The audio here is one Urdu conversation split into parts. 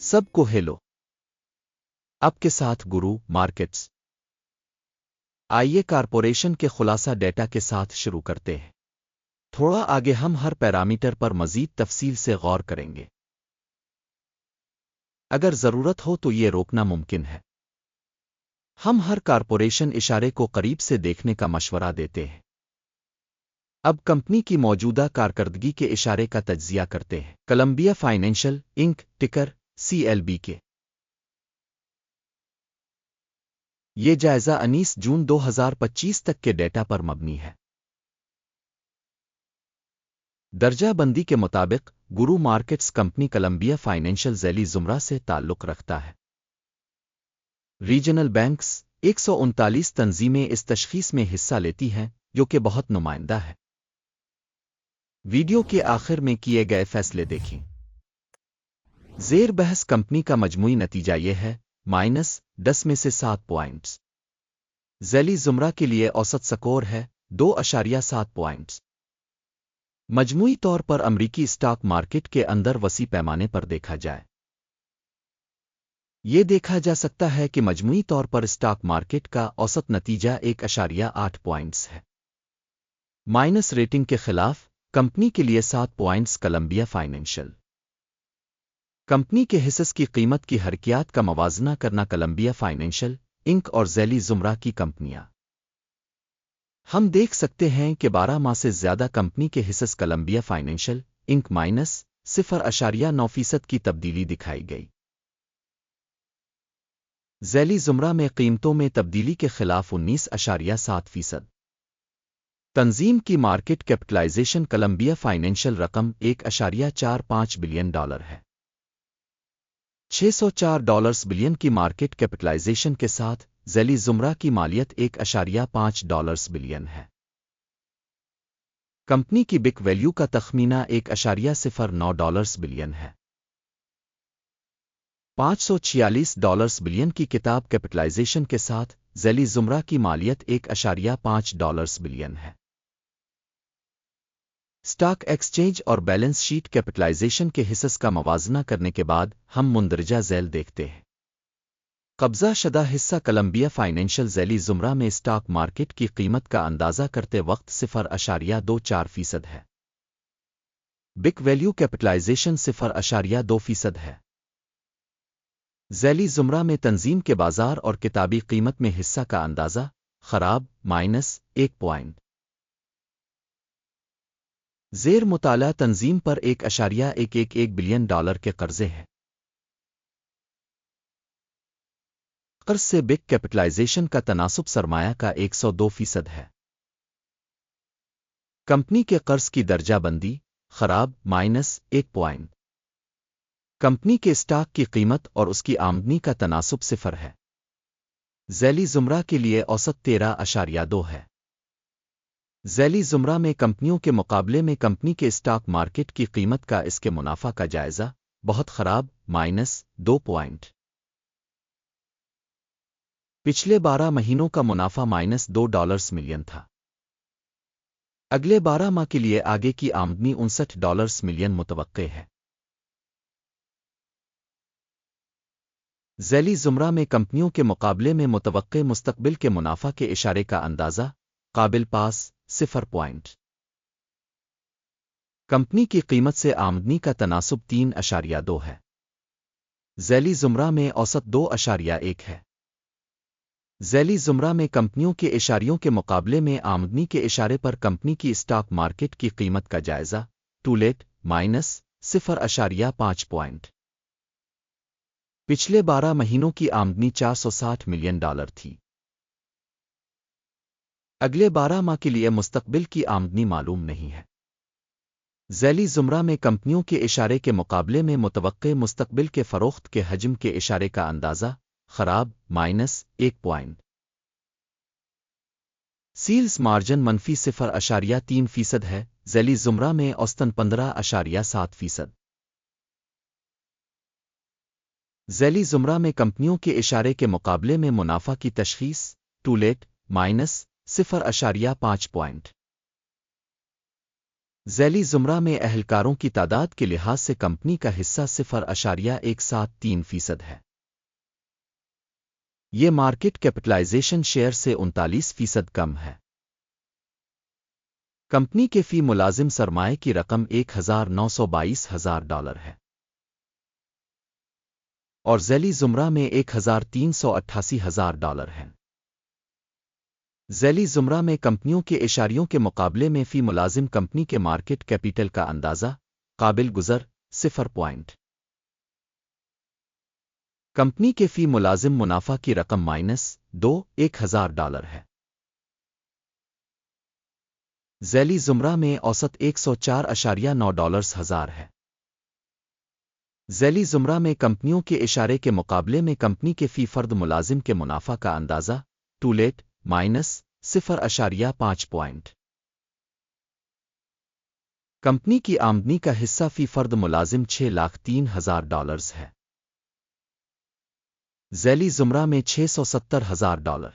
سب کو ہیلو، آپ کے ساتھ گرو مارکیٹس۔ آئیے کارپوریشن کے خلاصہ ڈیٹا کے ساتھ شروع کرتے ہیں۔ تھوڑا آگے ہم ہر پیرامیٹر پر مزید تفصیل سے غور کریں گے۔ اگر ضرورت ہو تو یہ روکنا ممکن ہے۔ ہم ہر کارپوریشن اشارے کو قریب سے دیکھنے کا مشورہ دیتے ہیں۔ اب کمپنی کی موجودہ کارکردگی کے اشارے کا تجزیہ کرتے ہیں۔ کولمبیا فائنینشل انک ٹکر CLB کے۔ یہ جائزہ 19 جون 2025 تک کے ڈیٹا پر مبنی ہے۔ درجہ بندی کے مطابق گرو مارکیٹس کمپنی کولمبیا فائنینشل ذیلی زمرہ سے تعلق رکھتا ہے۔ ریجنل بینکس 139 تنظیمیں اس تشخیص میں حصہ لیتی ہیں، جو کہ بہت نمائندہ ہے۔ ویڈیو کے آخر میں کیے گئے فیصلے دیکھیں۔ زیر بحث کمپنی کا مجموعی نتیجہ یہ ہے -10 میں سے 7 پوائنٹس۔ ذیلی زمرہ کے لیے اوسط سکور ہے 2.7 پوائنٹس۔ مجموعی طور پر امریکی اسٹاک مارکیٹ کے اندر وسیع پیمانے پر دیکھا جائے، یہ دیکھا جا سکتا ہے کہ مجموعی طور پر اسٹاک مارکیٹ کا اوسط نتیجہ 1.8 پوائنٹس ہے۔ مائنس ریٹنگ کے خلاف کمپنی کے لیے 7 پوائنٹس۔ کولمبیا فائنینشل کمپنی کے حصص کی قیمت کی حرکیات کا موازنہ کرنا۔ کولمبیا فائنینشل انک اور ذیلی زمرہ کی کمپنیاں۔ ہم دیکھ سکتے ہیں کہ 12 ماہ سے زیادہ کمپنی کے حصص کولمبیا فائنینشل انک -0.9% کی تبدیلی دکھائی گئی۔ ذیلی زمرہ میں قیمتوں میں تبدیلی کے خلاف 19.7%۔ تنظیم کی مارکیٹ کیپٹلائزیشن کولمبیا فائنینشل رقم $1.45 بلین ہے۔ $604 بلین کی مارکیٹ کیپٹلائزیشن کے ساتھ ذیلی زمرہ کی مالیت $1.5 بلین ہے۔ کمپنی کی بک ویلیو کا تخمینہ $1.09 بلین ہے۔ $546 بلین کی کتاب کیپٹلائزیشن کے ساتھ ذیلی زمرہ کی مالیت $1.5 بلین ہے۔ اسٹاک ایکسچینج اور بیلنس شیٹ کیپٹلائزیشن کے حصص کا موازنہ کرنے کے بعد ہم مندرجہ ذیل دیکھتے ہیں۔ قبضہ شدہ حصہ کولمبیا فائنینشل ذیلی زمرہ میں اسٹاک مارکیٹ کی قیمت کا اندازہ کرتے وقت 0.24% ہے۔ بک ویلیو کیپٹلائزیشن 0.2% ہے۔ ذیلی زمرہ میں تنظیم کے بازار اور کتابی قیمت میں حصہ کا اندازہ خراب -1 پوائنٹ۔ زیر مطالعہ تنظیم پر $1.111 بلین کے قرضے ہیں۔ قرض سے بک کیپٹلائزیشن کا تناسب سرمایہ کا 102% ہے۔ کمپنی کے قرض کی درجہ بندی خراب -1 پوائنٹ۔ کمپنی کے اسٹاک کی قیمت اور اس کی آمدنی کا تناسب 0 ہے۔ ذیلی زمرہ کے لیے اوسط 13.2 ہے۔ ذیلی زمرہ میں کمپنیوں کے مقابلے میں کمپنی کے اسٹاک مارکیٹ کی قیمت کا اس کے منافع کا جائزہ بہت خراب -2 پوائنٹ۔ پچھلے 12 مہینوں کا منافع -$2 ملین تھا۔ اگلے 12 ماہ کے لیے آگے کی آمدنی $59 ملین متوقع ہے۔ ذیلی زمرہ میں کمپنیوں کے مقابلے میں متوقع مستقبل کے منافع کے اشارے کا اندازہ قابل پاس 0 پوائنٹ۔ کمپنی کی قیمت سے آمدنی کا تناسب 3.2 ہے۔ ذیلی زمرہ میں اوسط 2.1 ہے۔ ذیلی زمرہ میں کمپنیوں کے اشاریوں کے مقابلے میں آمدنی کے اشارے پر کمپنی کی اسٹاک مارکیٹ کی قیمت کا جائزہ ٹولیٹ -0.5 پوائنٹ۔ پچھلے 12 مہینوں کی آمدنی $460 ملین تھی۔ اگلے 12 ماہ کے لیے مستقبل کی آمدنی معلوم نہیں ہے۔ ذیلی زمرہ میں کمپنیوں کے اشارے کے مقابلے میں متوقع مستقبل کے فروخت کے حجم کے اشارے کا اندازہ خراب -1 پوائنٹ۔ سیلز مارجن -0.3% ہے۔ ذیلی زمرہ میں اوسطاً 15.7%۔ ذیلی زمرہ میں کمپنیوں کے اشارے کے مقابلے میں منافع کی تشخیص ٹولیٹ -0.5 پوائنٹ۔ ذیلی زمرہ میں اہلکاروں کی تعداد کے لحاظ سے کمپنی کا حصہ 0.173% ہے۔ یہ مارکیٹ کیپٹلائزیشن شیئر سے 39% کم ہے۔ کمپنی کے فی ملازم سرمایہ کی رقم $1,922,000 ہے اور ذیلی زمرہ میں $1,388,000 ہے۔ ذیلی زمرہ میں کمپنیوں کے اشاریوں کے مقابلے میں فی ملازم کمپنی کے مارکیٹ کیپیٹل کا اندازہ قابل گزر 0 کمپنی کے فی ملازم منافع کی رقم -$1,000 ہے۔ ذیلی زمرہ میں اوسط $104.9 ہے۔ ذیلی زمرہ میں کمپنیوں کے اشارے کے مقابلے میں کمپنی کے فی فرد ملازم کے منافع کا اندازہ -0.5 کمپنی کی آمدنی کا حصہ فی فرد ملازم $6,03,000 ہے۔ ذیلی زمرہ میں $670,000۔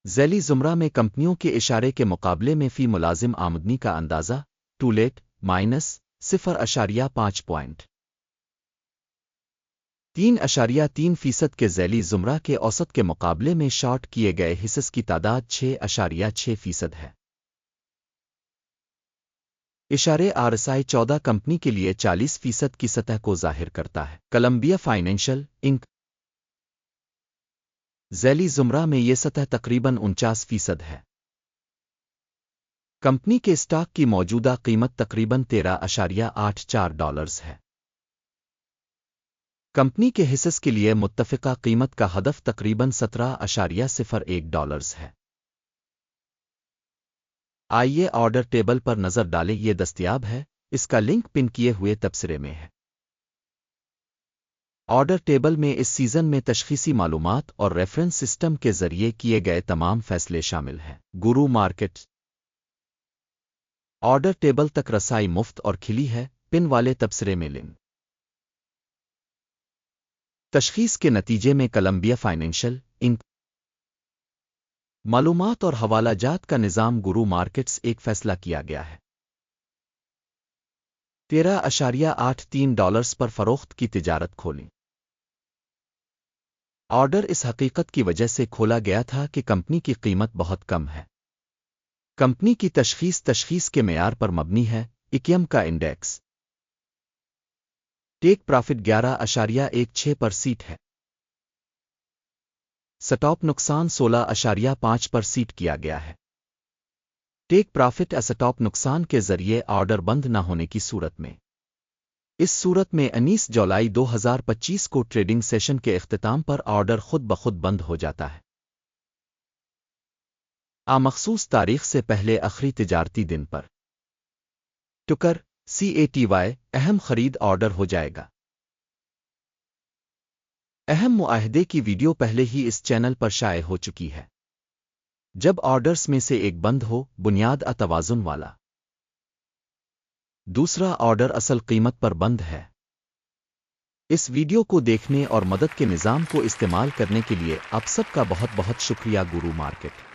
ذیلی زمرہ میں کمپنیوں کے اشارے کے مقابلے میں فی ملازم آمدنی کا اندازہ -0.5 3.3% کے ذیلی زمرہ کے اوسط کے مقابلے میں شارٹ کیے گئے حصص کی تعداد 6.6% ہے۔ اشارے RSI 14 کمپنی کے لیے 40% کی سطح کو ظاہر کرتا ہے۔ کولمبیا فائنینشل انک ذیلی زمرہ میں یہ سطح تقریباً 49% ہے۔ کمپنی کے اسٹاک کی موجودہ قیمت تقریباً $13.84 ہے۔ کمپنی کے حصص کے لیے متفقہ قیمت کا ہدف تقریباً $17.01 ہے۔ آئیے آرڈر ٹیبل پر نظر ڈالیں، یہ دستیاب ہے، اس کا لنک پن کیے ہوئے تبصرے میں ہے۔ آرڈر ٹیبل میں اس سیزن میں تشخیصی معلومات اور ریفرنس سسٹم کے ذریعے کیے گئے تمام فیصلے شامل ہیں۔ گورو مارکیٹ آرڈر ٹیبل تک رسائی مفت اور کھلی ہے، پن والے تبصرے میں لنک۔ تشخیص کے نتیجے میں کولمبیا فائنینشل انک معلومات اور حوالہ جات کا نظام گورو مارکیٹس ایک فیصلہ کیا گیا ہے۔ $13.83 پر فروخت کی تجارت کھولیں۔ آرڈر اس حقیقت کی وجہ سے کھولا گیا تھا کہ کمپنی کی قیمت بہت کم ہے۔ کمپنی کی تشخیص کے معیار پر مبنی ہے، اکیم کا انڈیکس ٹیک پرافٹ 11.16% ہے۔ سٹاپ نقصان 16.5% کیا گیا ہے۔ ٹیک پرافٹ اسٹاپ نقصان کے ذریعے آرڈر بند نہ ہونے کی صورت میں۔ اس صورت میں 19 جولائی 2025 کو ٹریڈنگ سیشن کے اختتام پر آرڈر خود بخود بند ہو جاتا ہے۔ مخصوص تاریخ سے پہلے آخری تجارتی دن پر ٹکر CATY اہم خرید آرڈر ہو جائے گا۔ اہم معاہدے کی ویڈیو پہلے ہی اس چینل پر شائع ہو چکی ہے۔ جب آرڈرز میں سے ایک بند ہو، بنیاد توازن والا دوسرا آرڈر اصل قیمت پر بند ہے۔ اس ویڈیو کو دیکھنے اور مدد کے نظام کو استعمال کرنے کے لیے آپ سب کا بہت بہت شکریہ۔ گورو مارکیٹ